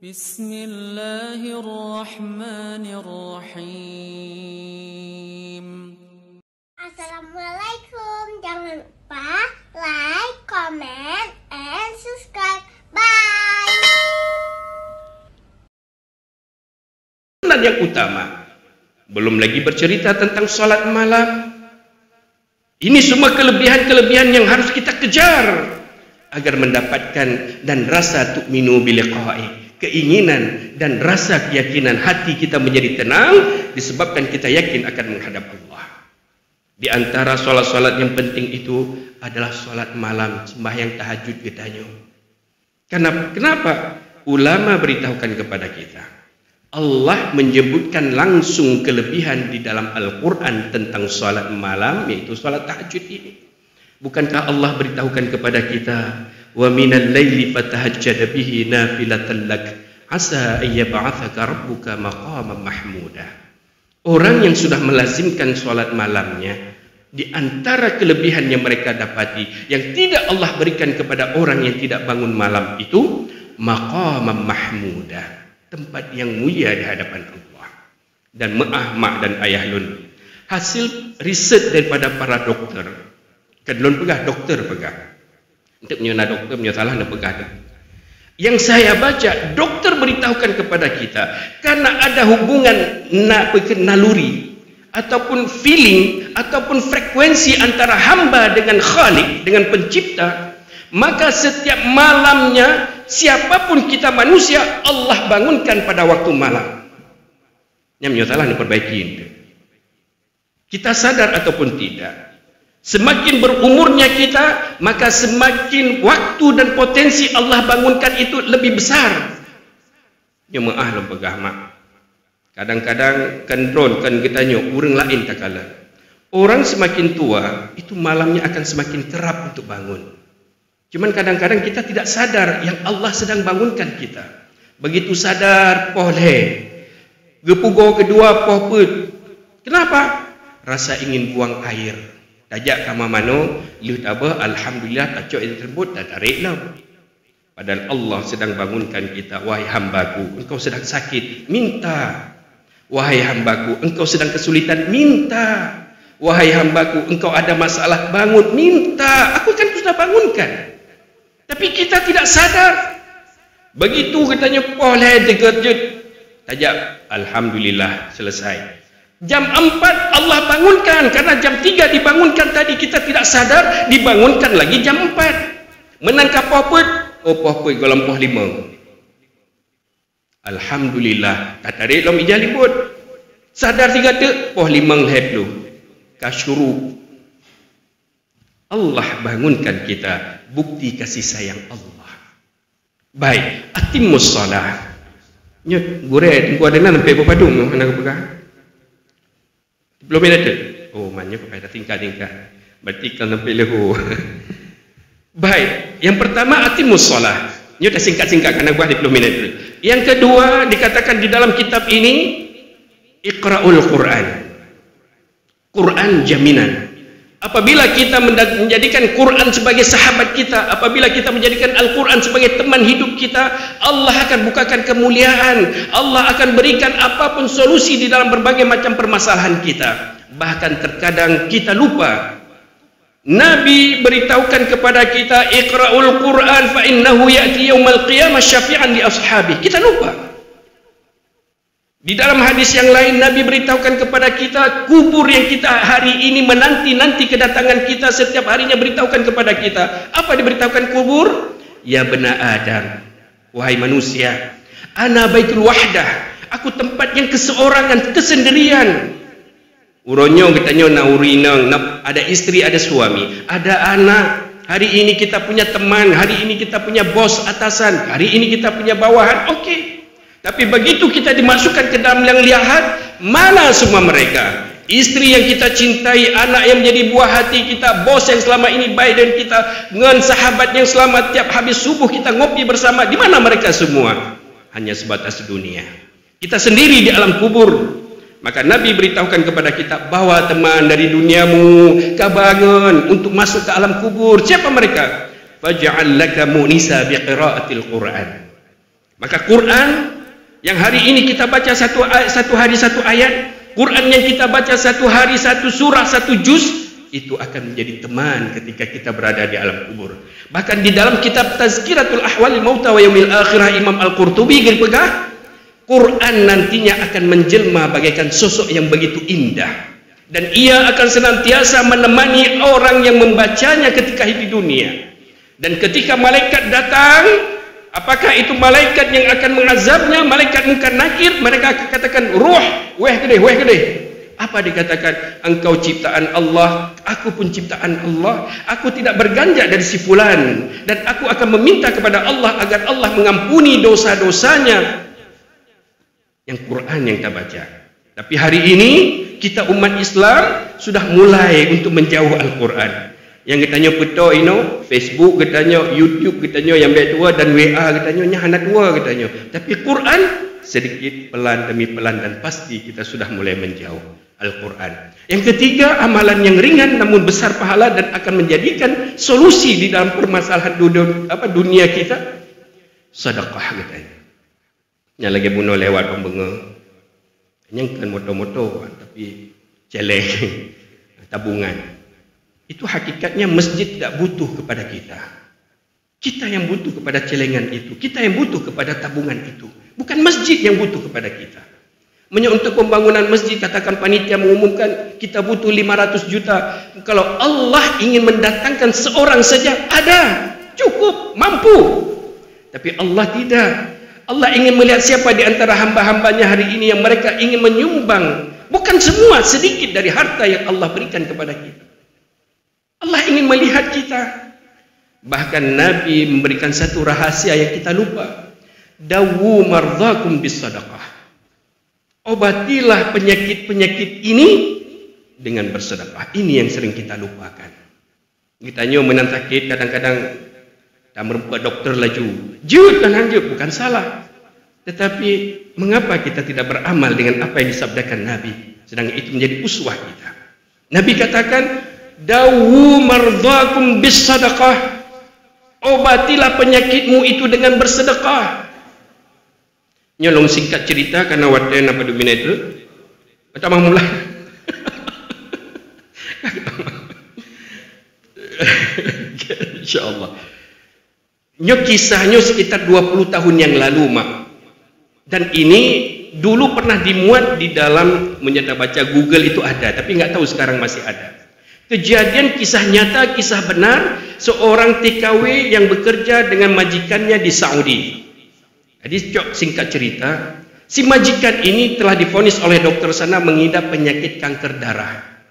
Bismillahirrahmanirrahim. Assalamualaikum. Jangan lupa like, comment, and subscribe. Bye. Yang utama, belum lagi bercerita tentang salat malam. Ini semua kelebihan-kelebihan yang harus kita kejar agar mendapatkan dan rasa tu'minu biliqa'i, keinginan dan rasa keyakinan hati kita menjadi tenang disebabkan kita yakin akan menghadap Allah. Di antara solat-solat yang penting itu adalah solat malam, sembahyang tahajud katanya. Kenapa? Ulama beritahukan kepada kita, Allah menyebutkan langsung kelebihan di dalam Al-Quran tentang solat malam, yaitu solat tahajud ini. Bukankah Allah beritahukan kepada kita, wa minal laili fatahajjad bihi nafilatan lak asa ayyab'atsaka rabbuka maqaman mahmuda. Orang yang sudah melazimkan solat malamnya, di antara kelebihan yang mereka dapati yang tidak Allah berikan kepada orang yang tidak bangun malam itu maqaman mahmuda, tempat yang mulia di hadapan Allah. Dan mak dan ayah lun, hasil riset daripada para doktor, kan lun pegah doktor pegah untuk menyana doktor punya salah nak pegah tu. Yang saya baca, doktor beritahukan kepada kita, karena ada hubungan naluri ataupun feeling ataupun frekuensi antara hamba dengan Khalik, dengan pencipta, maka setiap malamnya siapapun kita manusia, Allah bangunkan pada waktu malam. Yang salah diperbaiki itu. Kita sadar ataupun tidak, semakin berumurnya kita, maka semakin waktu dan potensi Allah bangunkan itu lebih besar. Yang maaf pegah mak. Kadang-kadang kan drone kan kitanya orang lain tak kala. Orang semakin tua, itu malamnya akan semakin kerap untuk bangun. Cuman kadang-kadang kita tidak sadar yang Allah sedang bangunkan kita. Begitu sadar, pohle. Gepugo kedua, pohput. Kenapa? Rasa ingin buang air. Tajak kama mano, lihat apa? Alhamdulillah, tajak itu tersebut, tak tarik lah. Padahal Allah sedang bangunkan kita. Wahai hambaku, engkau sedang sakit, minta. Wahai hambaku, engkau sedang kesulitan, minta. Wahai hambaku, engkau ada masalah, bangun, minta. Aku kan sudah bangunkan. Tapi kita tidak sadar. Begitu katanya boleh dikejut. Tajak, alhamdulillah selesai. Jam 4 Allah bangunkan, karena jam 3 dibangunkan tadi, kita tidak sadar, dibangunkan lagi jam 4. Menangkap pohput, pohput dalam poh 5. Alhamdulillah, tak tarik dalam ijah libut. Sadar 3 tu, poh 5 lep lu. Kasyuru. Allah bangunkan kita, bukti kasih sayang Allah. Baik, atimmus salah. Nyut, gureh, gua ada nampak berpadung, mana aku pegang? Belum ada. Oh, maknanya pada tingkat-tingkat. Berarti kan nampak lehu. Baik, yang pertama atimus salah. Nyut dah singkat-singkat karena gua 20 minit dulu. Yang kedua dikatakan di dalam kitab ini, Iqra'ul Quran. Quran jaminan. Apabila kita menjadikan Quran sebagai sahabat kita, apabila kita menjadikan Al-Quran sebagai teman hidup kita, Allah akan bukakan kemuliaan. Allah akan berikan apapun solusi di dalam berbagai macam permasalahan kita. Bahkan terkadang kita lupa. Nabi beritahukan kepada kita, Iqra'ul Quran fa innahu ya'ti yaumal qiyamah syafi'an li ashabi. Kita lupa. Di dalam hadis yang lain, Nabi beritahukan kepada kita, kubur yang kita hari ini menanti-nanti kedatangan kita, setiap harinya beritahukan kepada kita. Apa diberitahukan kubur? Ya bena Adam, wahai manusia, ana baitul wahdah, aku tempat yang keseorangan, kesendirian. Uronyo katanya naurinang, ada istri, ada suami, ada anak. Hari ini kita punya teman, hari ini kita punya bos atasan, hari ini kita punya bawahan. Okey. Tapi begitu kita dimasukkan ke dalam yang lihat, mana semua mereka? Istri yang kita cintai, anak yang menjadi buah hati kita, bos yang selama ini baik dengan kita, dengan sahabat yang selama tiap habis subuh kita ngopi bersama, di mana mereka semua? Hanya sebatas dunia. Kita sendiri di alam kubur. Maka Nabi beritahukan kepada kita, bawa teman dari duniamu, kabangan untuk masuk ke alam kubur. Siapa mereka? Faj'al laka munisa biqira'atil Quran. Maka Quran yang hari ini kita baca satu hari satu ayat, Quran yang kita baca satu hari satu surah, satu juz, itu akan menjadi teman ketika kita berada di alam kubur. Bahkan di dalam kitab Tazkiratul Ahwalil Mauta wa Yaumil Akhirah Imam Al-Qurtubi berpegang, Quran nantinya akan menjelma bagaikan sosok yang begitu indah, dan ia akan senantiasa menemani orang yang membacanya ketika hidup di dunia. Dan ketika malaikat datang, apakah itu malaikat yang akan mengazabnya, malaikat Munkar Nakir, mereka akan katakan, ruh, weh gede. Apa dikatakan? Engkau ciptaan Allah, aku pun ciptaan Allah, aku tidak berganjak dari si fulan, dan aku akan meminta kepada Allah agar Allah mengampuni dosa-dosanya. Yang Quran yang kita baca. Tapi hari ini kita umat Islam sudah mulai untuk menjauh Al-Quran. Yang katanya peto Facebook, katanya YouTube, katanya yang baik tua, dan WA katanya nya anak tua katanya. Tapi Quran sedikit pelan demi pelan, dan pasti kita sudah mulai menjauh Al-Quran. Yang ketiga, amalan yang ringan namun besar pahala dan akan menjadikan solusi di dalam permasalahan dunia kita, sedekah katanya. Yang lagi bunuh lewat pembenga, yang kan motor-motor tapi celeng tabungan. Itu hakikatnya masjid tidak butuh kepada kita. Kita yang butuh kepada celengan itu. Kita yang butuh kepada tabungan itu. Bukan masjid yang butuh kepada kita. Untuk pembangunan masjid, katakan panitia mengumumkan kita butuh 500 juta. Kalau Allah ingin mendatangkan seorang saja, ada, cukup, mampu. Tapi Allah tidak. Allah ingin melihat siapa di antara hamba-hambanya hari ini yang mereka ingin menyumbang. Bukan semua, sedikit dari harta yang Allah berikan kepada kita. Allah ingin melihat kita. Bahkan Nabi memberikan satu rahasia yang kita lupa. Dawu mardhakum bis sadaqah. Obatilah penyakit-penyakit ini dengan bersedekah. Ini yang sering kita lupakan. Kita menang sakit, kadang-kadang tak merempat dokter laju. Jut dan hanjut, bukan salah. Tetapi mengapa kita tidak beramal dengan apa yang disabdakan Nabi? Sedangkan itu menjadi uswah kita. Nabi katakan, dawu mardhakum bis sadaqah. Obatilah penyakitmu itu dengan bersedekah. Nyolong singkat cerita karena waktu apa dominator. Atau mulai. Insyaallah. Kisahnya sekitar 20 tahun yang lalu, Mak. Dan ini dulu pernah dimuat di dalam menyata baca Google itu ada, tapi nggak tahu sekarang masih ada. Kejadian kisah nyata, kisah benar, seorang TKW yang bekerja dengan majikannya di Saudi. Jadi singkat cerita, si majikan ini telah divonis oleh dokter sana mengidap penyakit kanker darah.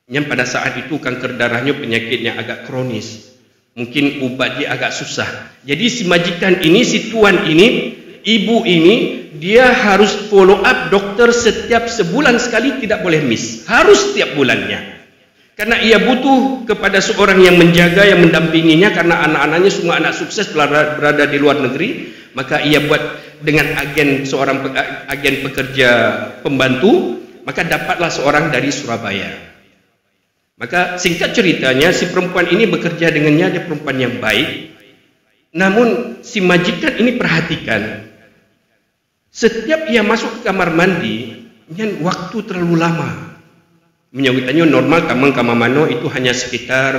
Yang pada saat itu kanker darahnya penyakitnya agak kronis. Mungkin obatnya agak susah. Jadi si majikan ini, si tuan ini, ibu ini, dia harus follow up dokter setiap sebulan sekali, tidak boleh miss. Harus setiap bulannya. Karena ia butuh kepada seorang yang menjaga, yang mendampinginya, karena anak-anaknya semua anak sukses berada di luar negeri. Maka ia buat dengan seorang agen pekerja pembantu, maka dapatlah seorang dari Surabaya. Maka singkat ceritanya, si perempuan ini bekerja dengannya, dia perempuan yang baik. Namun si majikan ini perhatikan, setiap ia masuk ke kamar mandi, waktu terlalu lama. Menyawitannya normal kamar mano itu hanya sekitar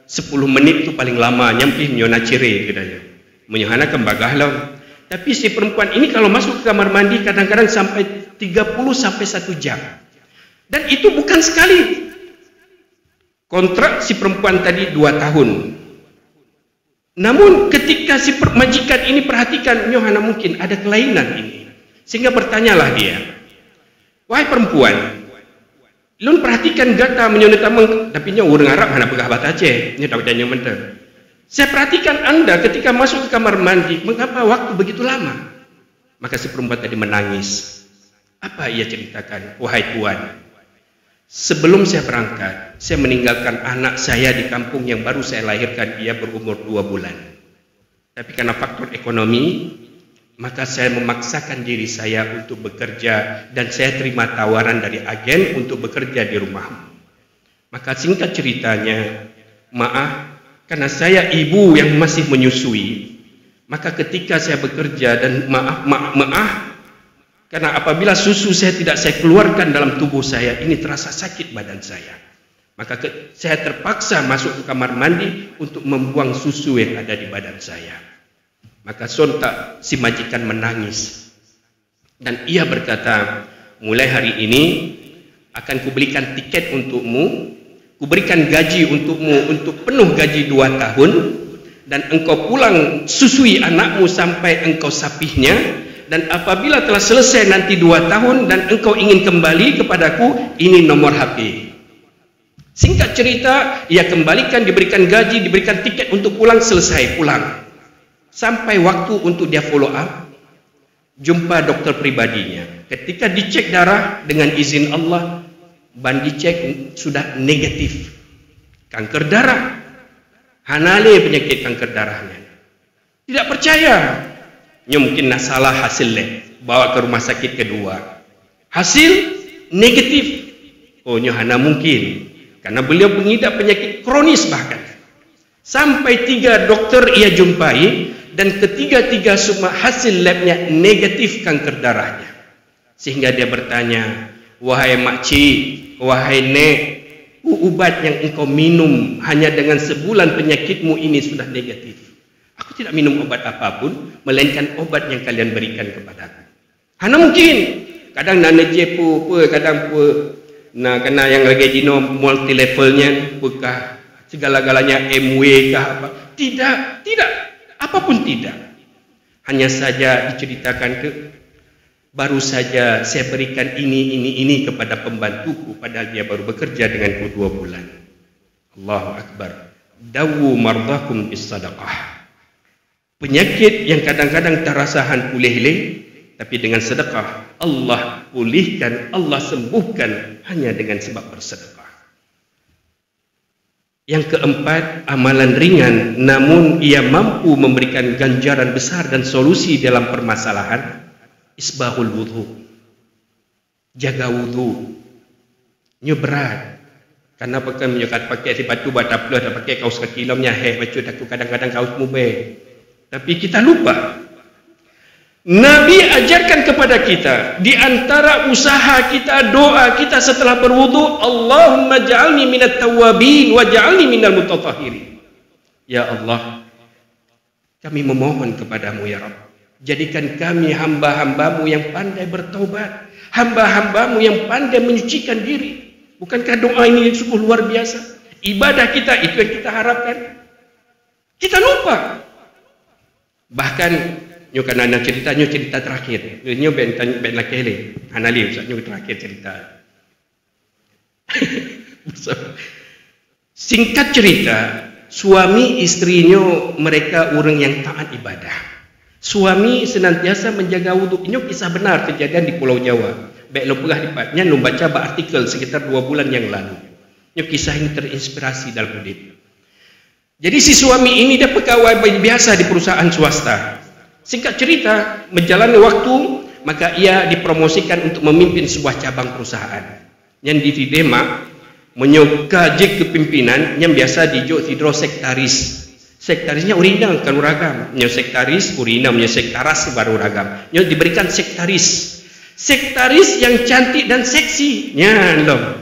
10 menit itu paling lama, nyampi nyona cire katanya. Menyahana kembagahlah. Tapi si perempuan ini kalau masuk ke kamar mandi kadang-kadang sampai 30 sampai 1 jam. Dan itu bukan sekali. Kontrak si perempuan tadi 2 tahun. Namun ketika si majikan ini perhatikan, nyohana mungkin ada kelainan ini. Sehingga bertanyalah dia, wahai perempuan, lun perhatikan gata menyonetaman, tapi nya urang Arab hana pegah batace, nya tahu tanya mentah. Saya perhatikan Anda ketika masuk ke kamar mandi, mengapa waktu begitu lama? Maka si perempuan tadi menangis. Apa ia ceritakan? Wahai tuan, sebelum saya berangkat, saya meninggalkan anak saya di kampung yang baru saya lahirkan, ia berumur 2 bulan. Tapi karena faktor ekonomi, maka saya memaksakan diri saya untuk bekerja, dan saya terima tawaran dari agen untuk bekerja di rumahmu. Maka singkat ceritanya, maaf, karena saya ibu yang masih menyusui, Maka ketika saya bekerja dan maaf, karena apabila susu saya tidak saya keluarkan dalam tubuh saya, ini terasa sakit badan saya. Maka saya terpaksa masuk ke kamar mandi untuk membuang susu yang ada di badan saya. Maka sontak si majikan menangis. Dan ia berkata, mulai hari ini akan kuberikan tiket untukmu, kuberikan gaji untukmu untuk penuh gaji 2 tahun, dan engkau pulang susui anakmu sampai engkau sapihnya, dan apabila telah selesai nanti 2 tahun dan engkau ingin kembali kepadaku, ini nomor HP. Singkat cerita, ia kembalikan, diberikan gaji, diberikan tiket untuk pulang, selesai pulang. Sampai waktu untuk dia follow up, jumpa dokter pribadinya. Ketika dicek darah, dengan izin Allah, ban dicek sudah negatif kanker darah. Hanale penyakit kanker darahnya. Tidak percaya. Mungkin salah hasil lab, bawa ke rumah sakit kedua. Hasil negatif. Oh, hana mungkin. Karena beliau mengidap penyakit kronis bahkan. Sampai 3 dokter ia jumpai, dan ketiga-tiga semua hasil labnya negatif kanker darahnya. Sehingga dia bertanya, wahai makcik, wahai nek, ubat yang engkau minum hanya dengan sebulan penyakitmu ini sudah negatif. Aku tidak minum obat apapun, melainkan obat yang kalian berikan kepadaku. Hana mungkin. Kadang nana jepu, kadang kena yang lagi dino multi levelnya, apakah segala-galanya MW kah apa? Tidak, apapun tidak. Hanya saja diceritakan baru saja saya berikan ini kepada pembantuku, padahal dia baru bekerja denganku 2 bulan. Allahu Akbar. Dawu mardakum bis sadaqah. Penyakit yang kadang-kadang terasahan pulih-leh, tapi dengan sedekah Allah pulihkan, Allah sembuhkan hanya dengan sebab bersedekah. Yang keempat, amalan ringan namun ia mampu memberikan ganjaran besar dan solusi dalam permasalahan. Isbahul wudhu, jaga wudhu. Ini berat. Karena pakai si batu batap plus, ada pakai kaos kaki lomnya baca aku kadang-kadang kaos mube. Tapi kita lupa. Nabi ajarkan kepada kita, di antara usaha kita, doa kita setelah berwudu, Allahumma ja'alni minat tawabin wa ja'alni minal mutatahhirin. Ya Allah, kami memohon kepadamu ya Rabb, jadikan kami hamba-hambamu yang pandai bertaubat, hamba-hambamu yang pandai menyucikan diri. Bukankah doa ini sungguh luar biasa? Ibadah kita itu yang kita harapkan. Kita lupa. Bahkan nyo cerita terakhir. Nyo ben laki le. Hanali usah nyo terakhir cerita. Singkat cerita, suami istrinya mereka orang yang taat ibadah. Suami senantiasa menjaga wudhu. Ini kisah benar kejadian di Pulau Jawa. Baik lo pernah dipatnya, lo baca artikel sekitar 2 bulan yang lalu. Ini kisah ini terinspirasi dalam hidup. Jadi si suami ini dia pegawai biasa di perusahaan swasta. Singkat cerita, menjalani waktu, maka ia dipromosikan untuk memimpin sebuah cabang perusahaan. Yang di Demak, menyokaji kepimpinan yang biasa dijuk tidro sektaris. Sektarisnya urina kan uragam. Nyo sektaris urina, nyo sektaras baru uragam. Nyo diberikan sektaris. Sektaris yang cantik dan seksi. Ya, loh.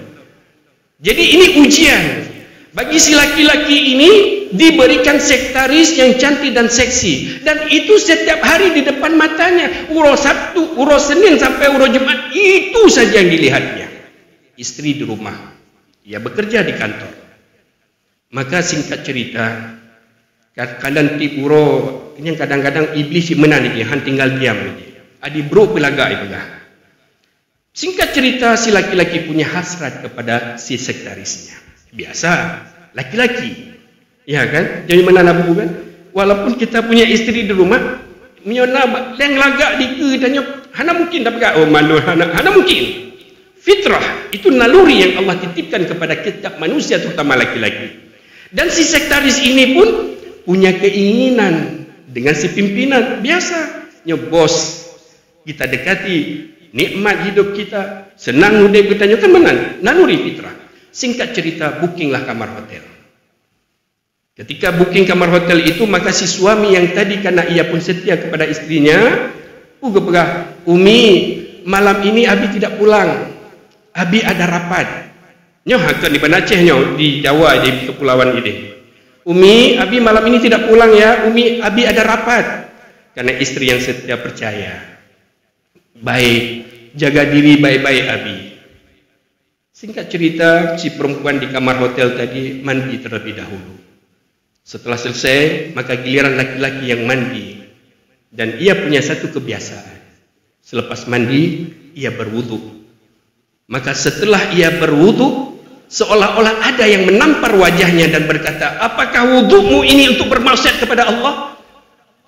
Jadi ini ujian. Bagi si laki-laki ini diberikan sektaris yang cantik dan seksi, dan itu setiap hari di depan matanya. Urus Sabtu, urus Senin sampai urus Jumat, itu saja yang dilihatnya. Istri di rumah, ia bekerja di kantor. Maka singkat cerita, kadang tipuro ini kadang-kadang iblis menan dia, han tinggal diam dia. Adi bro pelaga ibadah. Singkat cerita, si laki-laki punya hasrat kepada si sektarisnya. Biasa, laki-laki. Ya kan? Jadi mana nak buku kan? Walaupun kita punya istri di rumah, menyona yang lagak di ke dan hana mungkin dapat oh malu hana mungkin. Fitrah itu naluri yang Allah titipkan kepada kita manusia terutama laki-laki. Dan si sektaris ini pun punya keinginan dengan si pimpinan. Biasa, bos kita dekati, nikmat hidup kita, senang hidup kita kan menang, naluri fitrah. Singkat cerita, bookinglah kamar hotel. Ketika booking kamar hotel itu, maka si suami yang tadi karena ia pun setia kepada istrinya, pegah, Umi, malam ini Abi tidak pulang. Abi ada rapat. Nyoh akan di Aceh nyoh di Jawa di kepulauan ini. Umi, Abi malam ini tidak pulang ya. Umi, Abi ada rapat. Karena istri yang setia percaya. Baik, jaga diri baik-baik Abi. Singkat cerita, si perempuan di kamar hotel tadi mandi terlebih dahulu. Setelah selesai, maka giliran laki-laki yang mandi. Dan ia punya satu kebiasaan. Selepas mandi, ia berwudu. Maka setelah ia berwudu, seolah-olah ada yang menampar wajahnya dan berkata, apakah wudumu ini untuk bermaksiat kepada Allah?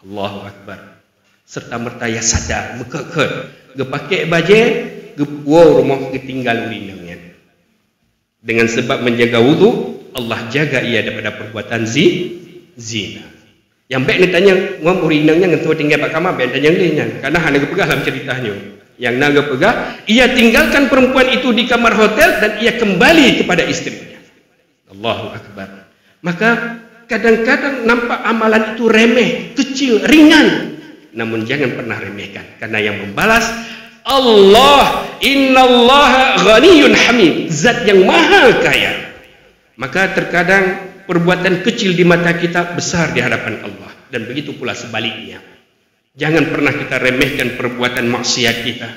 Allahu Akbar. Serta merta ia sadar, mekeket. Dia pakai baju, dia rumah ketinggal urinanya. Dengan sebab menjaga wudu, Allah jaga ia daripada perbuatan zina. Yang baik ni tanya, ngom urinangnya ngentu tinggal pak kamar, baik tanya dia. Karena hanya pegah dalam ceritanya. Yang naga pegah, ia tinggalkan perempuan itu di kamar hotel dan ia kembali kepada istrinya. Allahu Akbar. Maka kadang-kadang nampak amalan itu remeh, kecil, ringan. Namun jangan pernah remehkan, karena yang membalas Allah, innallaha ghaniyun hamid, zat yang maha kaya. Maka terkadang perbuatan kecil di mata kita besar di hadapan Allah, dan begitu pula sebaliknya. Jangan pernah kita remehkan perbuatan maksiat kita,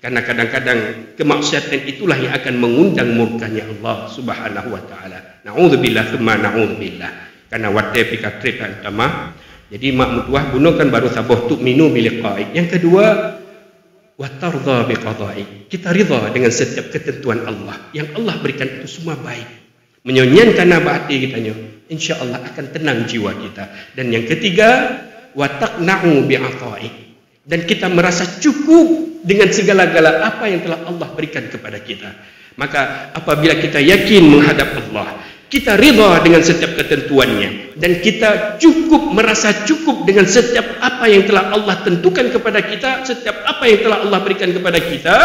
karena kadang-kadang kemaksiatan itulah yang akan mengundang murkanya Allah Subhanahu wa taala. Nauzubillah tsumma nauzubillah. Karena wate pika trika utama. Jadi mak mutuah gunakan baru sabuh tu'minu biliqa'i. Yang kedua, wa tardha biqada'i. Kita ridha dengan setiap ketentuan Allah. Yang Allah berikan itu semua baik. Menyonyankan nabah hati kitanya, insya-Allah akan tenang jiwa kita. Dan yang ketiga, wa taqna'u bi'ata'i. Dan kita merasa cukup dengan segala-gala apa yang telah Allah berikan kepada kita. Maka apabila kita yakin menghadap Allah, kita ridha dengan setiap ketentuannya, dan kita cukup, merasa cukup dengan setiap apa yang telah Allah tentukan kepada kita, setiap apa yang telah Allah berikan kepada kita,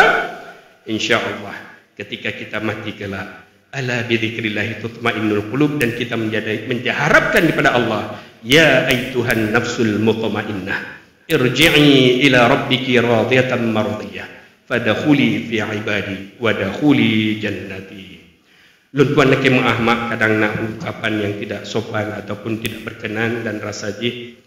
insya-Allah ketika kita mati kelak, ala bidzikrillah tatma'innul qulub, dan kita mengharapkan kepada Allah, ya aituhan nafsul mutmainnah, irji'i ila rabbiki radiyatan mardiyah, fadkhuli fi ibadi wadkhuli jannati. Luntuan nak mak kadang nak ungkapan yang tidak sopan ataupun tidak berkenan dan rasa jih.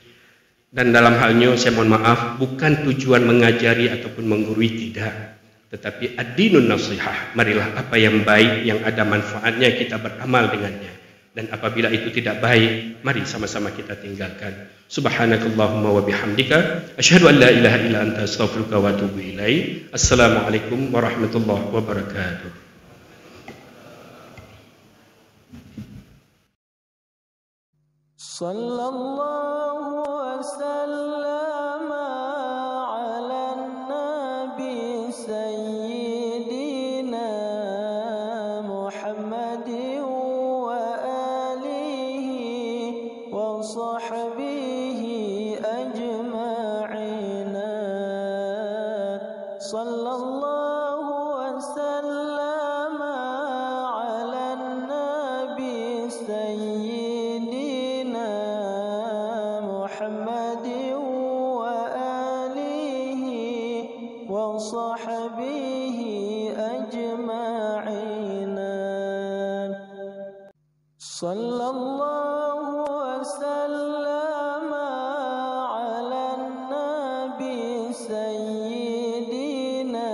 Dan dalam halnya saya mohon maaf, bukan tujuan mengajari ataupun menggurui, tidak. Tetapi ad-dinun nasihah. Marilah apa yang baik, yang ada manfaatnya, kita beramal dengannya. Dan apabila itu tidak baik, mari sama-sama kita tinggalkan. Subhanakallahumma wa bihamdika, asyhadu an la ilaha illa anta, astaghfiruka wa atubu ilaik. Assalamualaikum warahmatullahi wabarakatuh. Sallallahu wasallam ala nabi sayyidina Muhammadin wa alihi wa sahbihi ajma'ina. Sallallahu wasallam ala nabi sayyidina Muhammad wa alihi wa sahbihi ajma'ina. Sallallahu wasallam ala nabi sayyidina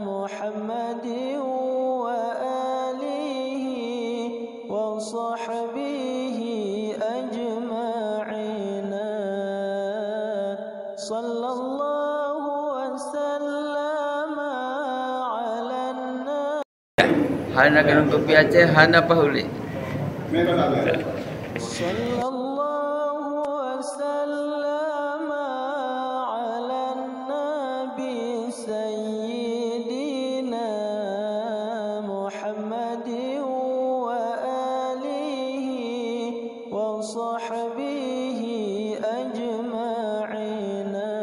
Muhammad wa alihi wa sahbihi ajma'ina. Sallallahu wasallam ala nabi. Hana kanong kopi Aceh, hana pahuli. Sallallahu wasallam ala nabi sayyidina Muhammad wa alihi wa sahbihi ajma'ina.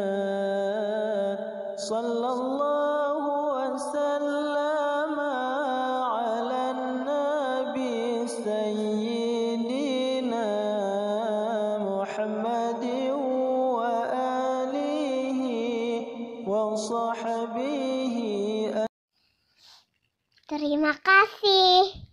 Sallallahu wasallam ala nabi sayyidina وصحبه. Terima kasih.